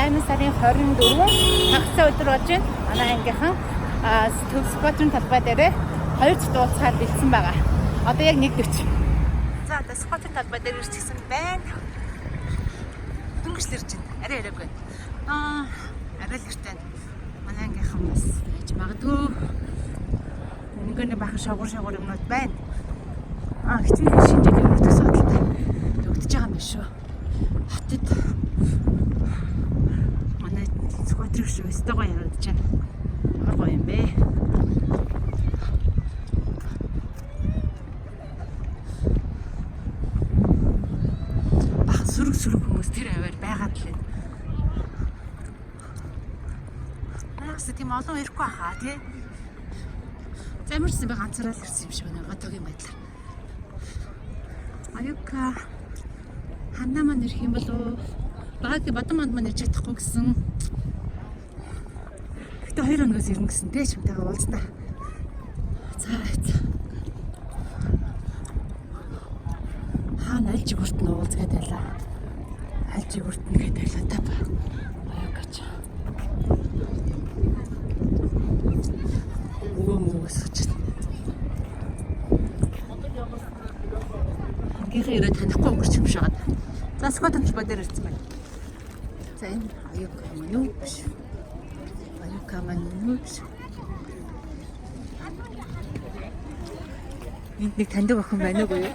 8 сарын 24 хагас өдөр болж байна. Манай ангийнхан төв спортын талбай дээр 2 ч дууцахаар бэлдсэн байгаа. Одоо яг 1:40. За одоо спортын талбай дээр ирчихсэн байна. Дөнгөж л ирж байна. Арай арайгүй. Арай л иртэн. Манай ангийнхан бас байж магадгүй. Нэгэн бахан шогор юмнууд байна. Хичээл шинжлэх өгөх судалтай өгдөж байгаа юм шүү. Хотод манай скватрик шүү. Өстөгөө ярагдаж байна. Ямар гоё юм бэ? Бах сүрэг хүмүүс тэр аваар байгаад л байна. Наагс тийм олон ирэхгүй хаа тий. Замирсан би ганцаараа л ирсэн юм шиг байна. Одоогийн байдлаар. Аюука ханаа маань ирэх юм болов? Багы бадам манд маань ирж чадахгүй гэсэн. Гэтэ 2 өнөөс ирнэ гэсэн тий чамтайгаа уулзнаа. За. Хаана аль жигүрт нь уулзгаад байлаа. Аль жигүрт нь гээд байлаа та ба. Аюукач. Мөөс очиж. Гэрээ ирээд танихгүй өнгөрч юм шиг байна. За скватын талбай дээр ирсэн байна. За энэ аюука маань юу биш. Аюука маань юу биш. Энд нэг таньдаг охин байна уу юу?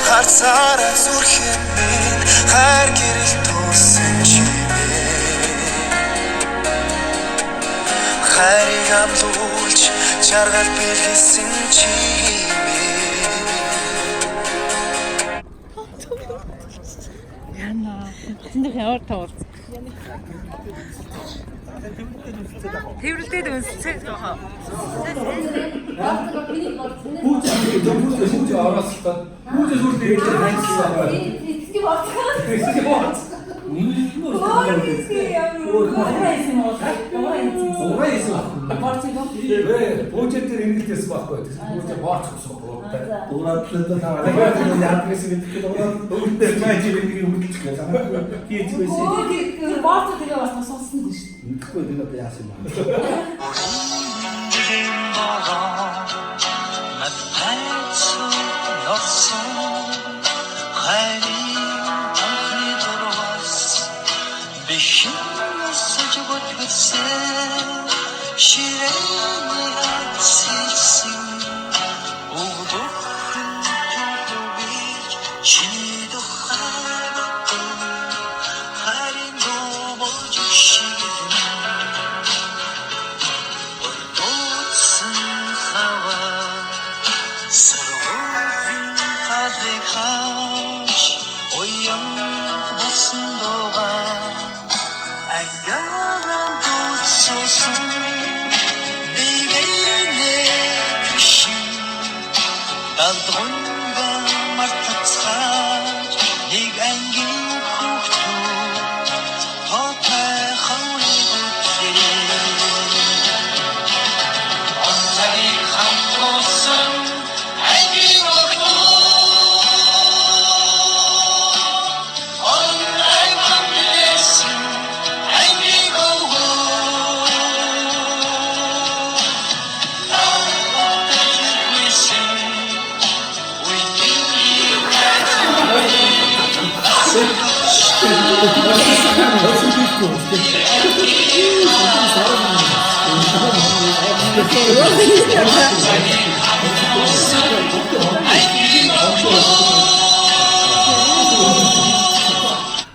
Харцаараа зүрхэн минь хайр гэрэл туусан чимээ. Хайрыг амлуулж чаргал бэлгэсэн чимээ. Яна. Тэнд яваар тавар. Тэвэрлдээд үнсцээд байгаа. Хүүз аваастай. Хүүз сүрдээ хайцсан байна. Эцэг боцгоо. Эцэг боц. Пүүчээр ингэдээс байхгүй. Пүүчээр боцсон гоотой. Дуурайдлаа таваа. Яагаад гэдэг нь өөртөө байж байгаа юм хэлж байгаа. Хийж байсан. Боцоо тэгээ бас сонсон гэж шүү. Ихгүй энэ одоо яасан юм бэ?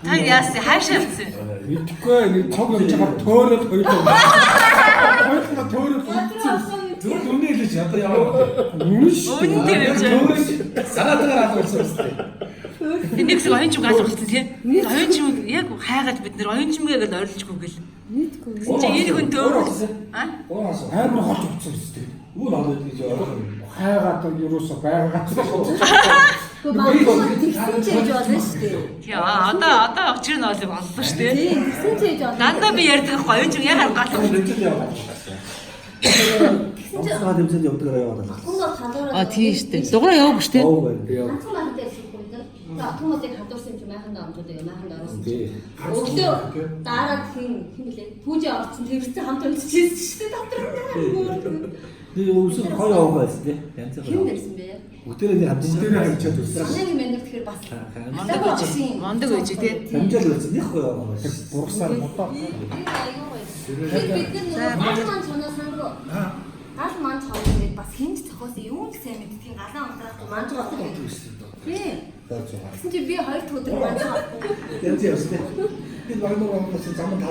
Та яасан хаашаа явсан? Итгэхгүй нэг тог явж байгаа төөрөд хоёулаа. Хоёулаа төөрөд үлдсэн. Зүрх үнэлж одоо яваа. Үнш. Санаатаар алуулсан үстэй. Энийг зөв оюун чимэг алуулсан тийм. Оюун чимэг яг хайгаад бид нэр оюун чимээгээ л ойрлцгүй гэл. Мэдгүй. Чи энэ хүн төөрөсөн. Оос хайр хот утсан үстэй. Юу надад гэж яваа. Хайгаад юусоо байгаад. Тэгсэн чийж болно шүү дээ. Яа, одоо очир нь олыг оллоо шүү дээ. Тийм, тэгсэн чийж болно. Дандаа би ярьдаг байхгүй оюун чимэг яхаар галах. Онцгой хэмжээнд явдаг яваад байна. Тийм шүү дээ. Дугаараа яваагүй шүү дээ. Оо байна. Ганцхан маань дээр шүүх юм. За автоматик хадуурсан юм чи майханд амжууд яа майханд ороос. Өглөө дараа тийм хэмлээ. Пүүжи орсон тэрсэн хамт унтчихсэн шүү дээ дотроо. 네 옷은 거의 어가였을 때. Хэн дэрсэн бэ? 호텔에 함정을 хамчаад үзсэн. Санаагийн мэнэр тэгэхээр бас Мондөг үеж тий. 함정을 했었니 거야. Бургасаар бодоо. бид нар маань чанаа сангуу. Гал маань чанаа бас хинж цохоос юу ч сайн мэдтгийн галаа унтраад маань жоо. Тий. Тэгсэн чи би 2 дахь өдөр маань жоо. 렌즈였을 때. 이 말도 무슨 잠은 다.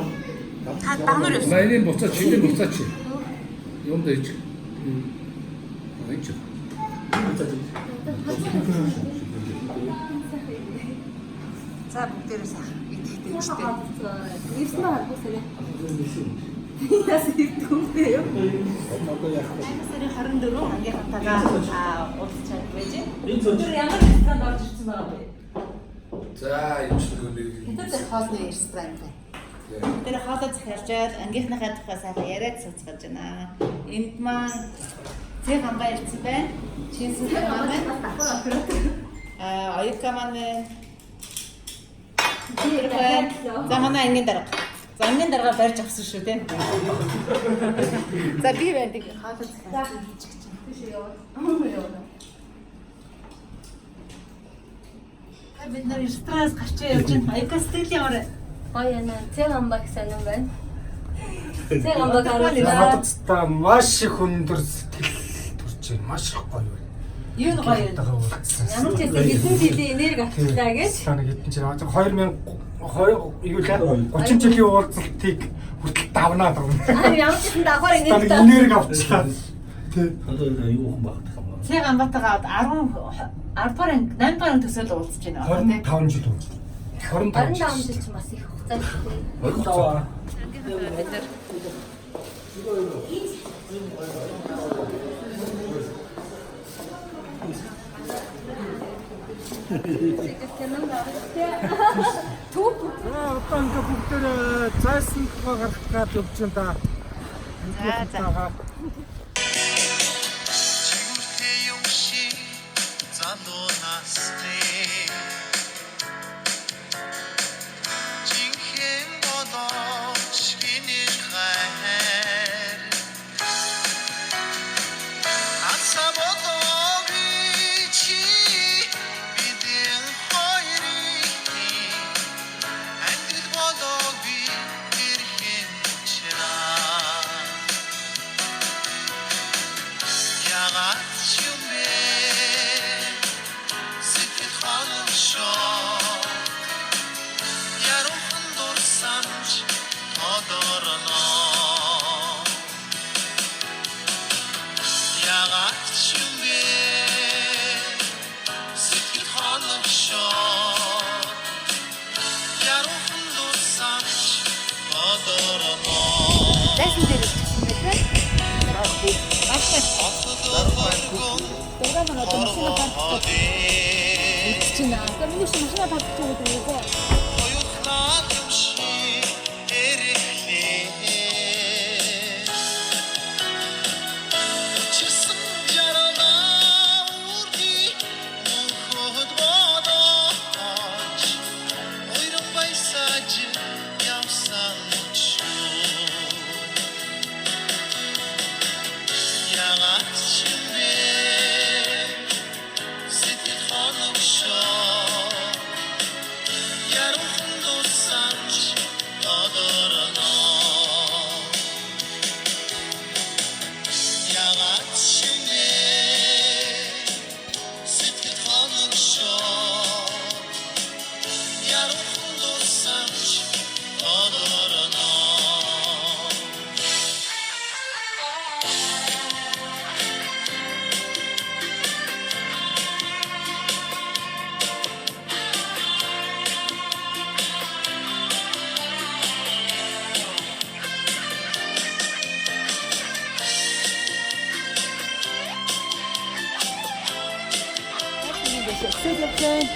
Та дагнар явсан. Майны буцаач, шинэ буцаач. Юунд ээж? Аач. За бүгдээрээ сайхан идэхтэй шүү дээ. Ирсэн харахсаа. Яс ирдгүнтэй юу? Сарын 24 ангийнхантайгаа уулзчаад байж. Тэр ямар ресторанд орж ирсэн байгаа бэ? За, юм шиг нэг. Хэдэн хоолны ресторан байна. Тэр хоолой захиалжаад ангийнхныхаа тухай сайхан яриад цуцгаж байна. Энд маань Цэг хамбаа ирсэн байна. Чинсэн хамбаа байна. Оюука маань за манай ангийн дарга. За ангийн дарга барьж авсан шүү дээ. За би байна тийм хоолой захиалж хийж гэж байна. Тийш яваа. Бид нар ресторанаас гарч явж байна. Оюука стил яваарай. Гоё яна. Цэг хамбаа гэсэн юм байна. Цэг хамбаа гараад Надад маш их өндөр сэтгэл төрж байна. Маш их гоё байна. Юу нь гоё вэ? ямар ч хэсэг хэдэн жилийн энерги авчлаа гэж. Таныг хэдэн жил 30 жилийн уулзалтыг хүртэл давнаад байна. Ямар ч хэсэг давхар энерги Таныг энерги авчлаа. Тэ. 나도 이거 홍박 한번. Цэг хамбаатайгаа 10 дугаар 8 дугаар төсөөл уулзж байна. 25 жил уулзсан. 25 жил. 25 жил ч бас их хугацаатай. 얼굴 나와. Төв Одоо ингээ бүгдээрээ зайсан тухай гарах гад явж байна да. За. 지구의 용시 잔도나스네 징행보다 시기는 가해 아사보다 위치 비딩 허이리 안들보다 위르힌 치라 야같이 운배 스킷 하늘쇼 야로한 돌산지 더더러너 야같이 운배 스킷 하늘쇼 야로한 돌산지 더더러너 Дайсан дээр ирсэн байх. Програм на том машина парк. Чинь аа, миний машина парк гэдэг юм уу?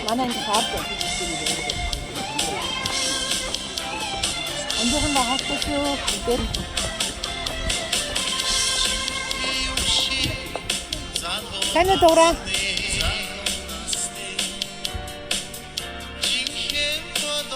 Манай ингэ хаад. Эндээс нь хаачих шүү. Тэр Сайн уу дуурай. 징행보다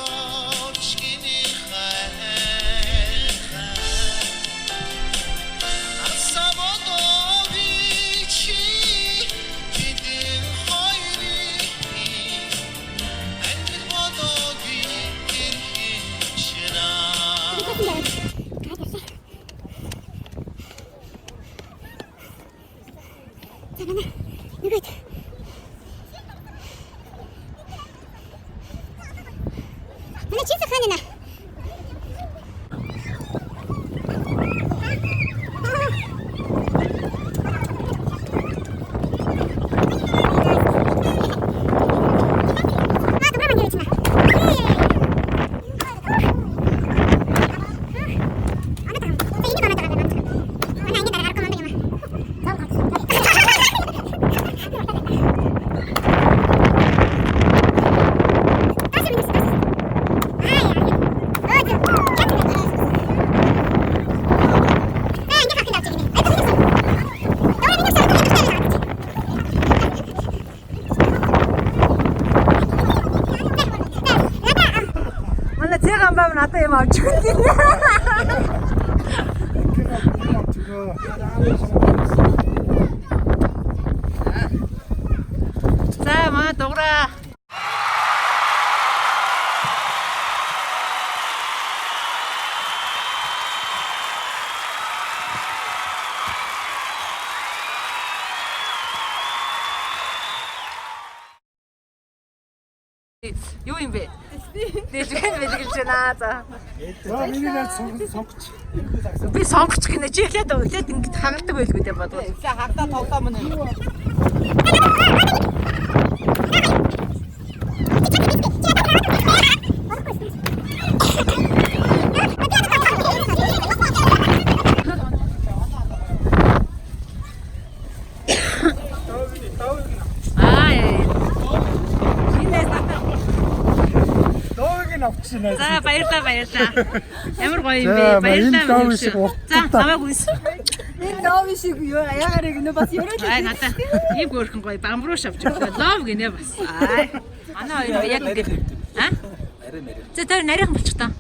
자, 뭐 노그라. Юу юм бэ? Дээжгэн мэдгэлж байна за. Би сонгоч гинэ чи ихлээд ингэж хагардаг байлгүй дээ бодвол. Хагдаа тоглоом нь. За баярлаа. Ямар гоё юм бэ? Баярлаа. За намайг үнс. Энэ лов шиг юу яагаар гинэ бас яриад Ай надаа ийм хөөрхөн гоё бамбрууш авч өглөө. Лов гинэ бас. Ай. Манай хоёр яг ингэ. А? За тэр нарийнхан болчих таа.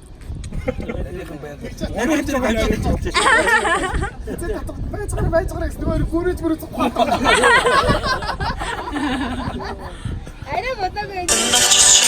Байцгаар гэсэн гүрэж. арай бодоогүй.